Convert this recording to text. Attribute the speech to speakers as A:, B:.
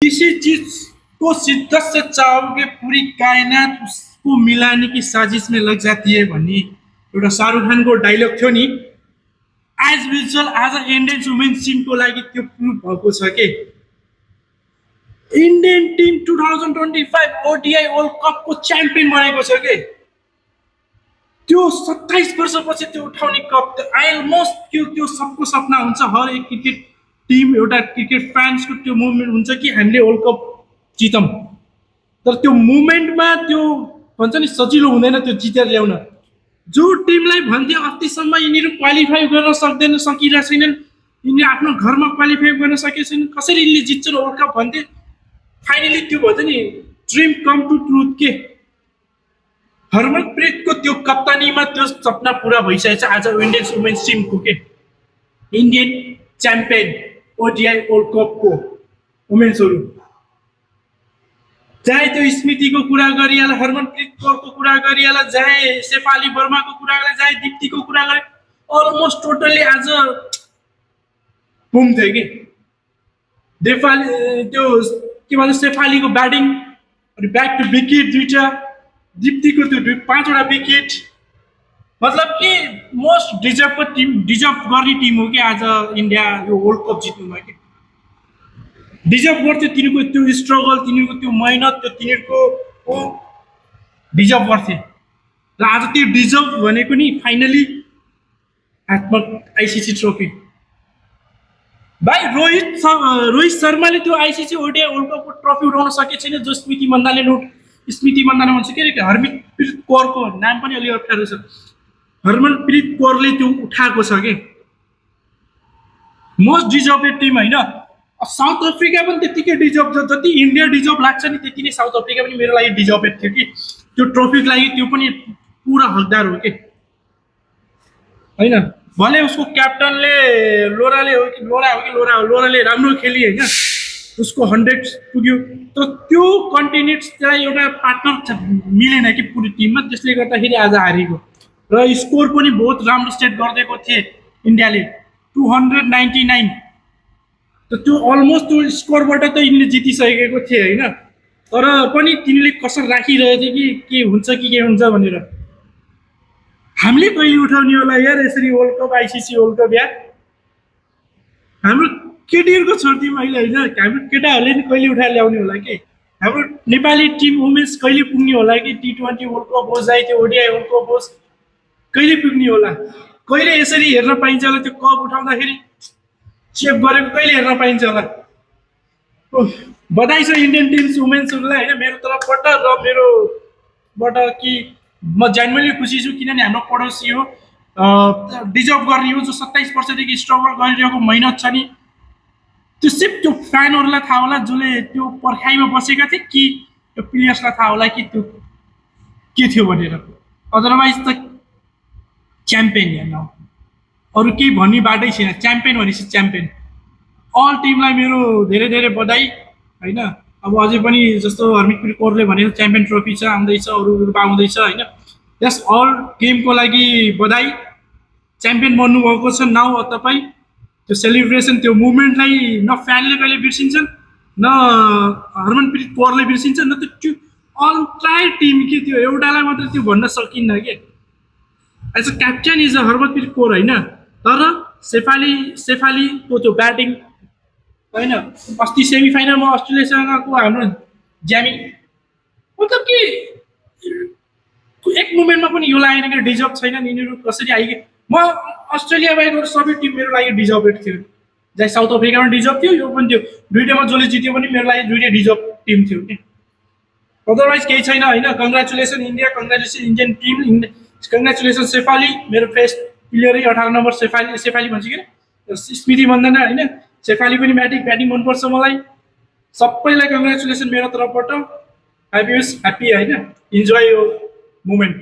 A: किसी चीज को शिद्दत से चाहोगे पूरी कायनात उसको मिलाने की साजिश में लग जाती है भन्ने एउटा शाहरुख खानको डायलग थियो नि एज युजुअल आज इन्डियन वुमेन्स टिमको लागि त्यो प्रुभ भएको छ के इन्डियन टिम 2025 ओडिआई वर्ल्ड कपको च्याम्पियन बनेको छ के त्यो 27 वर्षपछि त्यो उठाउने कप अलमोस्ट त्यो सबको सपना हुन्छ हर एक क्रिकेट टिम एउटा क्रिकेट फ्यान्सको त्यो मुभमेन्ट हुन्छ कि हामीले वर्ल्ड कप जितौँ तर त्यो मुभमेन्टमा त्यो भन्छ नि सजिलो हुँदैन त्यो जितेर ल्याउन जो टिमलाई भन्थ्यो अस्तिसम्म यिनीहरू क्वालिफाई गर्न सक्दैन सकिरहेको छैनन् यिनीहरू आफ्नो घरमा क्वालिफाई गर्न सकेको छैन कसरी यिनले जित्छन् वर्ल्ड कप भन्थे फाइनली त्यो भन्छ नि ड्रिम कम टु ट्रुथ के हरमनप्रीतको त्यो कप्तानीमा त्यो सपना पुरा भइसकेको छ आज इन्डियन वुमेन्स टिमको के इन्डियन च्याम्पियन ओडिआई वर्ल्ड कपको वुमेन्सहरू चाहे त्यो स्मृतिको कुरा गरिहाल हरमनप्रीत कौरको कुरा गरिहाल चाहे शेफाली वर्माको कुरा गरे चाहे दीप्तिको कुरा गरे अलमोस्ट टोटली आज बुम थियो कि त्यो के भन्छ शेफालीको ब्याटिङ अनि ब्याक टु विकेट दुईटा दीप्तिको त्यो 5वटा विकेट मतलब कि मोस्ट डिजर्भ गर्ने टिम हो कि आज इन्डिया यो वर्ल्ड कप जित्नुमा कि डिजर्भ गर्थ्यो तिनीहरूको त्यो स्ट्रगल तिनीहरूको त्यो मेहनत त्यो तिनीहरूको डिजर्भ गर्थे र आज त्यो डिजर्भ भनेको नि फाइनली हातमा आइसिसी ट्रफी भाइ रोहित शर्माले त्यो आइसिसी ओडिआई वर्ल्ड कपको ट्रफी उठाउन सकेको छैन जो स्मृति मन्दाले भन्छ के अरे हरमनप्रीत कौरको नाम पनि अलि अप्ठ्यारो छ हरमनप्रीत कौरले त्यो उठाएको छ कि मोस्ट डिजर्भेड टिम होइन साउथ अफ्रिका पनि त्यतिकै डिजर्भ जति इन्डिया डिजर्भ लाग्छ नि त्यति नै साउथ अफ्रिका पनि मेरो लागि डिजर्भेड थियो कि त्यो ट्रफीको लागि त्यो पनि पुरा हकदार हो कि होइन भले उसको क्याप्टनले लोराले राम्रो खेली होइन उसको 100 पुग्यो तर त्यो कन्टिन्युसलाई एउटा पार्टनर मिलेन कि पुरै टिममा त्यसले गर्दाखेरि आज हारेको र स्कोर पनि बहुत राम्रो सेट गरिदिएको थिए इन्डियाले 299 त त्यो अलमोस्ट त्यो स्कोरबाट त यिनले जितिसकेको थिए होइन तर पनि तिनीले कसर राखिरहेको थियो कि के हुन्छ भनेर हामीले कहिले उठाउने होला यार यसरी world cup ICC world cup यार हाम्रो केटीहरूको छोडिदिउँ अहिले होइन हाम्रो केटाहरूले नि कहिले उठाएर ल्याउने होला कि हाम्रो नेपाली टिम वुमेन्स कहिले पुग्ने होला कि T20 वर्ल्ड कप होस् चाहे त्यो ओडिआई वर्ल्ड कप होस् कहिले पुग्ने होला कहिले यसरी हेर्न पाइन्छ होला त्यो कप उठाउँदाखेरि चेक गरेको कहिले हेर्न पाइन्छ होला बधाई छ इन्डियन टिम्स वुमेन्सहरूलाई होइन मेरो तर्फबाट र मेरोबाट कि म जेन्युनली खुसी छु किनभने हाम्रो पडोसी हो डिजर्भ गर्ने हो जो 27 वर्षदेखि स्ट्रगल गरिरहेको मेहनत छ नि त्यो सिर्फ त्यो फ्यानहरूलाई थाहा होला जसले त्यो पर्खाइमा बसेका थिए कि त्यो प्लेयर्सलाई थाहा होला कि त्यो के थियो भनेर अदरवाइज त च्याम्पियन हेर्न अरू केही भन्ने बाटै छैन च्याम्पियन भनेपछि च्याम्पियन अल टिमलाई मेरो धेरै धेरै बधाई होइन अब अझै पनि जस्तो हरमनप्रीत कौरले भनेको च्याम्पियन ट्रफी छ आउँदैछ अरू आउँदैछ होइन यस अल टिमको लागि बधाई च्याम्पियन बन्नुभएको छ नाउ तपाईँ त्यो सेलिब्रेसन त्यो मुभमेन्टलाई न फ्यानले कहिले बिर्सिन्छन् न हरमनप्रीत कौरले बिर्सिन्छ न त्यो एन्टायर टिम के त्यो एउटालाई मात्र त्यो भन्न सकिन्न कि as a captain is a Harmanpreet Kaur होइन तर शेफालीको त्यो ब्याटिङ होइन अस्ति सेमिफाइनलमा अस्ट्रेलियासँगको हाम्रो ज्यामी मतलब कि एक मुभमेन्टमा पनि यो लागेन कि डिजर्भ छैन यिनीहरू कसरी आइगे म अस्ट्रेलिया बाहेक सबै टिम मेरो लागि डिजर्भेड थियो जहाँ साउथ अफ्रिकामा डिजर्भ थियो यो पनि थियो दुईटामा जसले जित्यो पनि मेरो लागि दुईटै डिजर्भ टिम थियो कि अदरवाइज केही छैन होइन congratulation India congratulation Indian team congratulation Shefali मेरो फेस्ट प्लेयरै 18 नम्बर शेफाली भन्छ कि स्मृति मन्दाना होइन शेफाली पनि ब्याटिङ मनपर्छ मलाई सबैलाई कङ्ग्रेचुलेसन मेरो तर्फबाट ह्याप्पी होइन इन्जोय यो मोमेन्ट